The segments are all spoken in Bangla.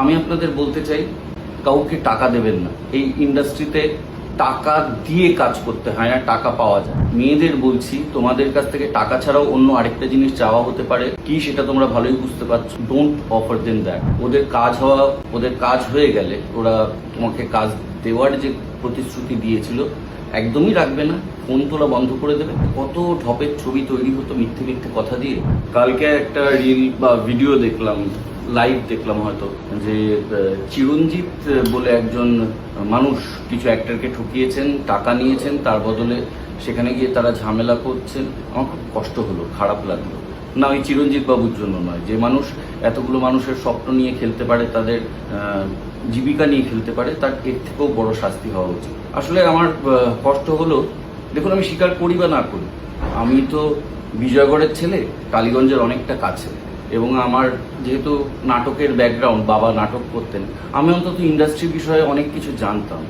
আমি আপনাদের বলতে চাই, কাউকে টাকা দেবেন না। এই ইন্ডাস্ট্রিতে টাকা দিয়ে কাজ করতে হয় না, টাকা পাওয়া যায়। মেয়েদের বলছি, তোমাদের কাছ থেকে টাকা ছাড়াও অন্য আরেকটা জিনিস চাওয়া হতে পারে কি, সেটা তোমরা ভালোই বুঝতে পারছো। Don't offer then that. ওদের কাজ হয়ে গেলে ওরা তোমাকে কাজ দেওয়ার যে প্রতিশ্রুতি দিয়েছিল একদমই রাখবে না, ফোন তোলা বন্ধ করে দেবে। কত ঢপের ছবি তৈরি হতো মিথ্যে মিথ্যে কথা দিয়ে। কালকে একটা রিল বা ভিডিও দেখলাম, লাইভ দেখলাম হয়তো, যে চিরঞ্জিত বলে একজন মানুষ কিছু অ্যাক্টরকে ঠকিয়েছেন, টাকা নিয়েছেন, তার বদলে সেখানে গিয়ে তারা ঝামেলা করছেন। আমার খুব কষ্ট হলো, খারাপ লাগলো। না, ওই চিরঞ্জিত বাবুর জন্য নয়, যে মানুষ এতগুলো মানুষের স্বপ্ন নিয়ে খেলতে পারে, তাদের জীবিকা নিয়ে খেলতে পারে, তার এর থেকেও বড় শাস্তি হওয়া উচিত। আসলে আমার কষ্ট হলো। দেখুন, আমি স্বীকার করি বা না করি, আমি তো বিজয়গড়ের ছেলে, কালীগঞ্জের অনেকটা কাছে, এবং আমার যেহেতু নাটকের ব্যাকগ্রাউন্ড, বাবা নাটক করতেন, আমি অন্তত ইন্ডাস্ট্রির বিষয়ে অনেক কিছু জানতাম।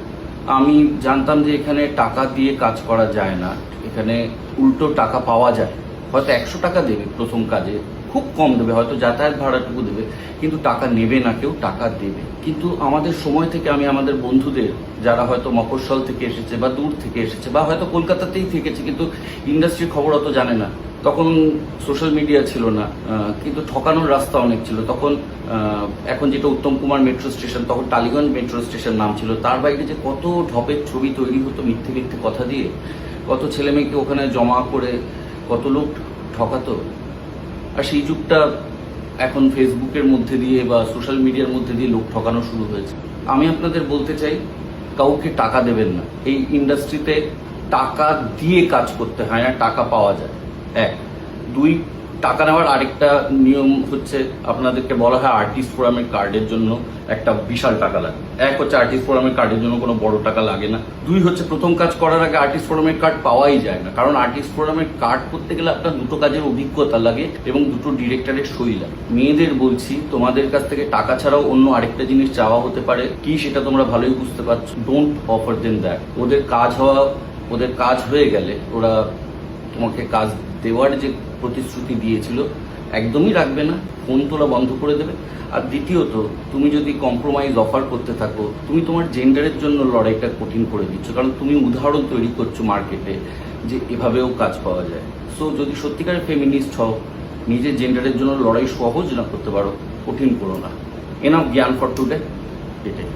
আমি জানতাম যে এখানে টাকা দিয়ে কাজ করা যায় না, এখানে উল্টো টাকা পাওয়া যায়। হয়তো 100 টাকা দেবে প্রথম কাজে, খুব কম দেবে, হয়তো যাতায়াত ভাড়াটুকু দেবে, কিন্তু টাকা নেবে না কেউ, টাকা দেবে। কিন্তু আমাদের সময় থেকে আমি আমাদের বন্ধুদের, যারা হয়তো মফস্বল থেকে এসেছে বা দূর থেকে এসেছে বা হয়তো কলকাতাতেই থেকেছে কিন্তু ইন্ডাস্ট্রির খবর অত জানে না, তখন সোশ্যাল মিডিয়া ছিল না, কিন্তু ঠকানোর রাস্তা অনেক ছিল। তখন এখন যেটা উত্তম কুমার মেট্রো স্টেশন, তখন টালিগঞ্জ মেট্রো স্টেশন নাম ছিল। তার বাইরে যে কত ঢপের ছবি তৈরি হতো মিথ্যে মিথ্যে কথা দিয়ে, কত ছেলে মেয়েকে ওখানে জমা করে কত লোক ঠকাতো। আর সেই যুগটা এখন ফেসবুকের মধ্যে দিয়ে বা সোশ্যাল মিডিয়ার মধ্যে দিয়ে লোক ঠকানো শুরু হয়েছে। আমি আপনাদের বলতে চাই, কাউকে টাকা দেবেন না। এই ইন্ডাস্ট্রিতে টাকা দিয়ে কাজ করতে হয় না, টাকা পাওয়া যায়। 1, 2, টাকা নেওয়ার আরেকটা নিয়ম হচ্ছে, আপনাদেরকে বলা হয় আর্টিস্ট ফোরামের কার্ডের জন্য একটা বিশাল টাকা লাগে। 1 হচ্ছে আর্টিস্ট ফোরামের কার্ডের জন্য কোনো বড় টাকা লাগে না। 2 হচ্ছে প্রথম কাজ করার আগে আর্টিস্ট ফোরামের কার্ড পাওয়াই যায় না, কারণ আর্টিস্ট ফোরামের কার্ড করতে গেলে আপনার 2টো কাজের অভিজ্ঞতা লাগে এবং 2টো ডিরেক্টরের সই লাগে। মেয়েদের বলছি, তোমাদের কাছ থেকে টাকা ছাড়াও অন্য আরেকটা জিনিস চাওয়া হতে পারে কি, সেটা তোমরা ভালোই বুঝতে পারছো। Don't offer then that. ওদের কাজ হয়ে গেলে ওরা তোমাকে কাজ দেওয়ার যে প্রতিশ্রুতি দিয়েছিল একদমই রাখবে না, ফোন তোলা বন্ধ করে দেবে। আর দ্বিতীয়ত, তুমি যদি কম্প্রোমাইজ অফার করতে থাকো, তুমি তোমার জেন্ডারের জন্য লড়াইটা কঠিন করে দিচ্ছ, কারণ তুমি উদাহরণ তৈরি করছো মার্কেটে যে এভাবেও কাজ পাওয়া যায়। সো যদি সত্যিকারের ফেমিনিস্ট হও, নিজের জেন্ডারের জন্য লড়াই সহজ না করতে পারো, কঠিন করো না। এনাফ জ্ঞান ফর টুডে, এটাই।